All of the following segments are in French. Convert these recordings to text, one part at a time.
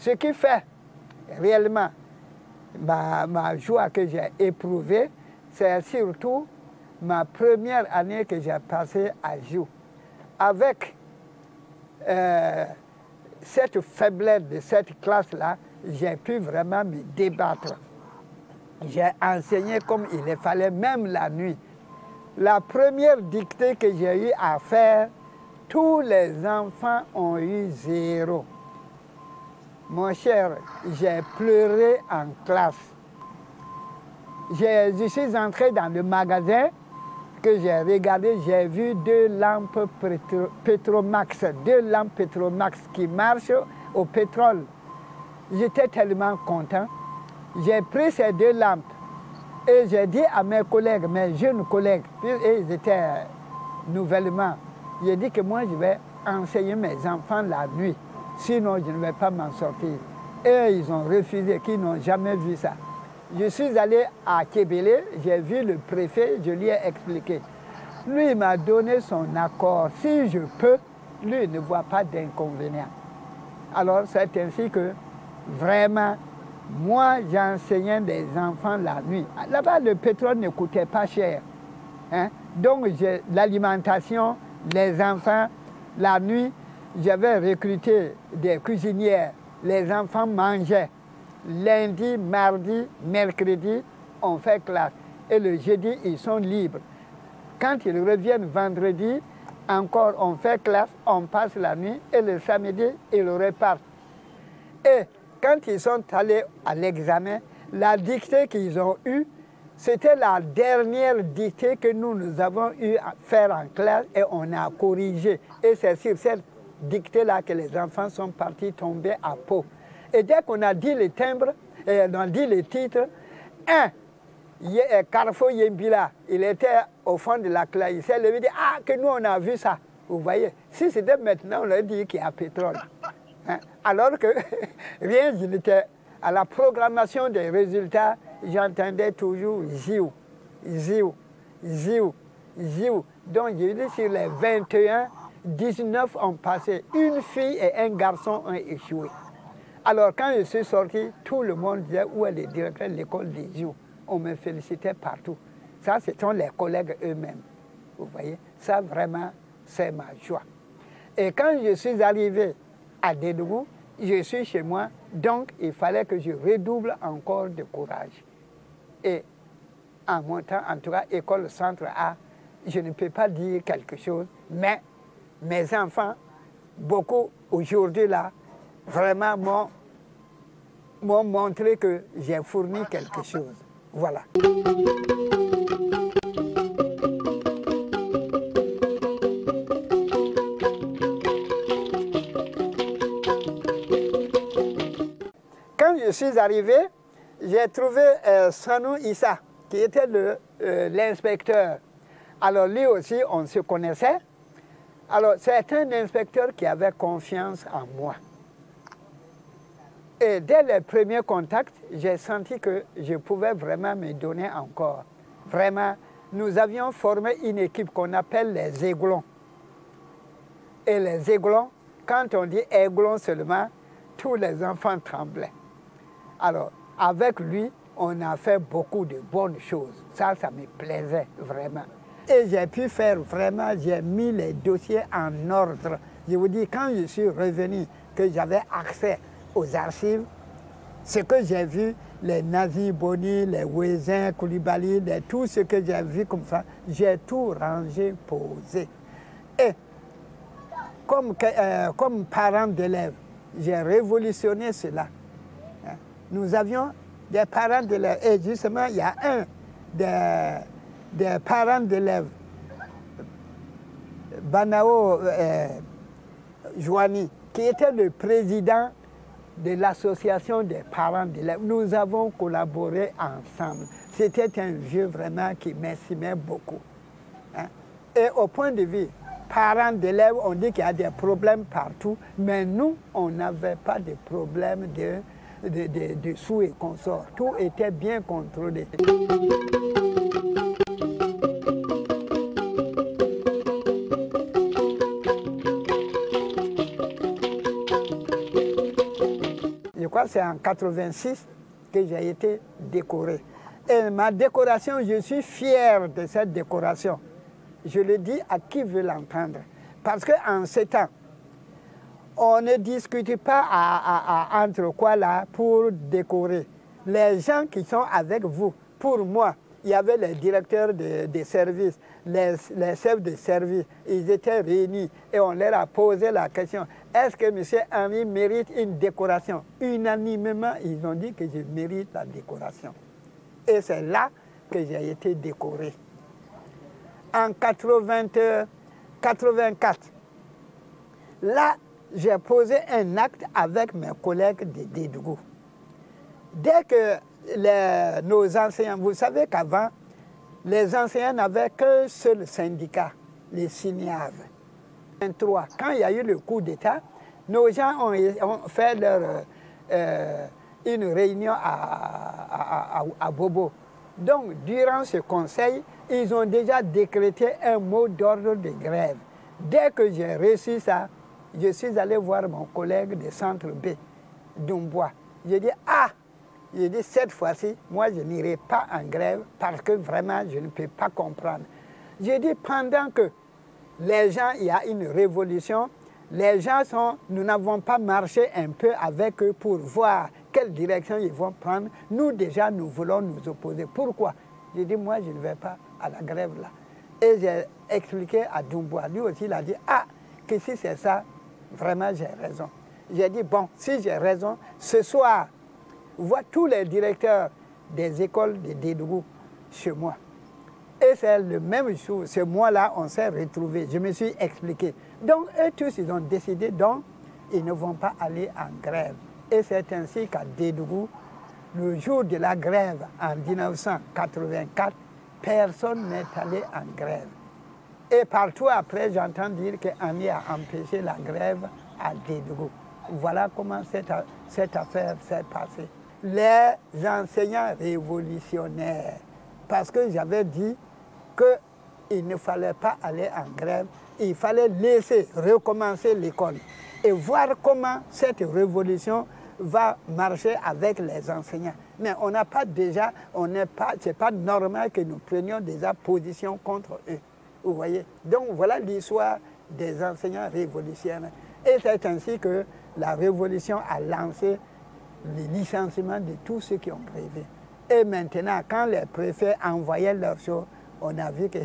Ce qui fait réellement ma joie que j'ai éprouvée, c'est surtout ma première année que j'ai passée à Joux. Avec cette faiblesse de cette classe-là, j'ai pu vraiment me débattre. J'ai enseigné comme il le fallait, même la nuit. La première dictée que j'ai eu à faire, tous les enfants ont eu 0. Mon cher, j'ai pleuré en classe. Je suis entré dans le magasin que j'ai regardé, j'ai vu 2 lampes Petromax, 2 lampes Petromax qui marchent au pétrole. J'étais tellement content. J'ai pris ces 2 lampes et j'ai dit à mes collègues, mes jeunes collègues, et ils étaient nouvellement, j'ai dit que moi je vais enseigner mes enfants la nuit, sinon je ne vais pas m'en sortir. Et ils ont refusé, qu'ils n'ont jamais vu ça. Je suis allé à Kébélé, j'ai vu le préfet, je lui ai expliqué. Lui, il m'a donné son accord. Si je peux, lui, il ne voit pas d'inconvénient. Alors, c'est ainsi que, vraiment, moi, j'enseignais des enfants la nuit. Là-bas, le pétrole ne coûtait pas cher. Hein? Donc, l'alimentation, les enfants, la nuit, j'avais recruté des cuisinières. Les enfants mangeaient. Lundi, mardi, mercredi, on fait classe. Et le jeudi, ils sont libres. Quand ils reviennent vendredi, encore on fait classe, on passe la nuit. Et le samedi, ils repartent. Et quand ils sont allés à l'examen, la dictée qu'ils ont eue, c'était la dernière dictée que nous avons eu à faire en classe et on a corrigé. Et c'est sur cette dictée-là que les enfants sont partis tomber à Pau. Et dès qu'on a dit les timbres, et on a dit les titres, Carrefour Yembila, il était au fond de la classe. Il s'est levé et dit, ah, que nous on a vu ça. Vous voyez, si c'était maintenant, on aurait dit qu'il y a pétrole. Hein? Alors que rien, je n'étais à la programmation des résultats, j'entendais toujours Ziou, Ziou, Ziou, Ziou. Donc j'ai dit sur les 21, 19 ont passé. Une fille et un garçon ont échoué. Alors quand je suis sorti, tout le monde disait où est le directeur de l'école des Ziou. On me félicitait partout. Ça, ce sont les collègues eux-mêmes. Vous voyez, ça vraiment, c'est ma joie. Et quand je suis arrivé à Dédougou, je suis chez moi, donc il fallait que je redouble encore de courage. Et en montant, en tout cas, école centre A, je ne peux pas dire quelque chose, mais mes enfants, beaucoup aujourd'hui là, vraiment m'ont montré que j'ai fourni quelque chose. Voilà. Quand je suis arrivé, j'ai trouvé Sanou Issa, qui était l'inspecteur. Alors lui aussi, on se connaissait. Alors c'est un inspecteur qui avait confiance en moi. Et dès les premiers contacts, j'ai senti que je pouvais vraiment me donner encore. Vraiment, nous avions formé une équipe qu'on appelle les Aiglons. Et les Aiglons, quand on dit Aiglons seulement, tous les enfants tremblaient. Alors, avec lui, on a fait beaucoup de bonnes choses. Ça me plaisait vraiment. Et j'ai pu faire vraiment, j'ai mis les dossiers en ordre. Je vous dis, quand je suis revenu, que j'avais accès aux archives, ce que j'ai vu, les Nazi Boni, les Ouezin, Koulibaly, tout ce que j'ai vu comme ça, j'ai tout rangé, posé. Et comme parent d'élèves, j'ai révolutionné cela. Nous avions des parents d'élèves, et justement, il y a un des parents d'élèves, Banao Joani, qui était le président de l'association des parents d'élèves. Nous avons collaboré ensemble. C'était un vieux vraiment qui m'estimait beaucoup. Hein? Et au point de vue parents d'élèves, on dit qu'il y a des problèmes partout, mais nous, on n'avait pas de problème de sous et consorts. Tout était bien contrôlé. crois que c'est en 86 que j'ai été décoré. Et ma décoration, je suis fier de cette décoration. Je le dis à qui veut l'entendre. Parce qu'en ces temps, on ne discute pas entre quoi là pour décorer. Les gens qui sont avec vous, pour moi, il y avait les directeurs des services, les chefs de service, ils étaient réunis et on leur a posé la question, est-ce que M. Henry mérite une décoration? Unanimement, ils ont dit que je mérite la décoration. Et c'est là que j'ai été décoré. En 84, là, j'ai posé un acte avec mes collègues de Dédougou. Dès que nos enseignants, vous savez qu'avant, les enseignants n'avaient qu'un seul syndicat, les SINIAV. Quand il y a eu le coup d'État, nos gens ont fait une réunion à Bobo. Donc, durant ce conseil, ils ont déjà décrété un mot d'ordre de grève. Dès que j'ai reçu ça, je suis allé voir mon collègue de Centre B, Dumbois. J'ai dit, j'ai dit, cette fois-ci, moi, je n'irai pas en grève parce que vraiment, je ne peux pas comprendre. J'ai dit, pendant que les gens, il y a une révolution, les gens nous n'avons pas marché un peu avec eux pour voir quelle direction ils vont prendre. Nous, déjà, nous voulons nous opposer. Pourquoi? J'ai dit, moi, je ne vais pas à la grève là. Et j'ai expliqué à Dumbois. Lui aussi, il a dit, que si c'est ça, vraiment, j'ai raison. J'ai dit, bon, si j'ai raison, ce soir, vois tous les directeurs des écoles de Dédougou chez moi. Et c'est le même jour, ce mois-là, on s'est retrouvés. Je me suis expliqué. Donc, eux tous, ils ont décidé, donc, ils ne vont pas aller en grève. Et c'est ainsi qu'à Dédougou, le jour de la grève en 1984, personne n'est allé en grève. Et partout après, j'entends dire qu'Annie a empêché la grève à Dédougou. Voilà comment cette affaire s'est passée. Les enseignants révolutionnaires, parce que j'avais dit qu'il ne fallait pas aller en grève, il fallait laisser recommencer l'école et voir comment cette révolution va marcher avec les enseignants. Mais on n'a pas déjà, c'est pas normal que nous prenions déjà position contre eux. Vous voyez? Donc voilà l'histoire des enseignants révolutionnaires. Et c'est ainsi que la révolution a lancé le licenciement de tous ceux qui ont grévé. Et maintenant, quand les préfets envoyaient leurs choses, on a vu que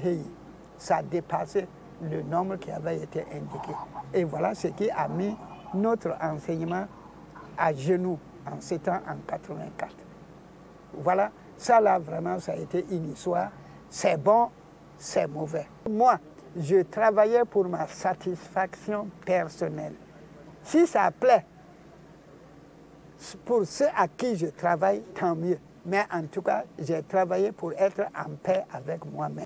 ça dépassait le nombre qui avait été indiqué. Et voilà ce qui a mis notre enseignement à genoux en ces temps, en 84. Voilà, ça là, vraiment, ça a été une histoire. C'est bon, c'est mauvais. Moi, je travaillais pour ma satisfaction personnelle. Si ça plaît, pour ceux à qui je travaille, tant mieux. Mais en tout cas, j'ai travaillé pour être en paix avec moi-même.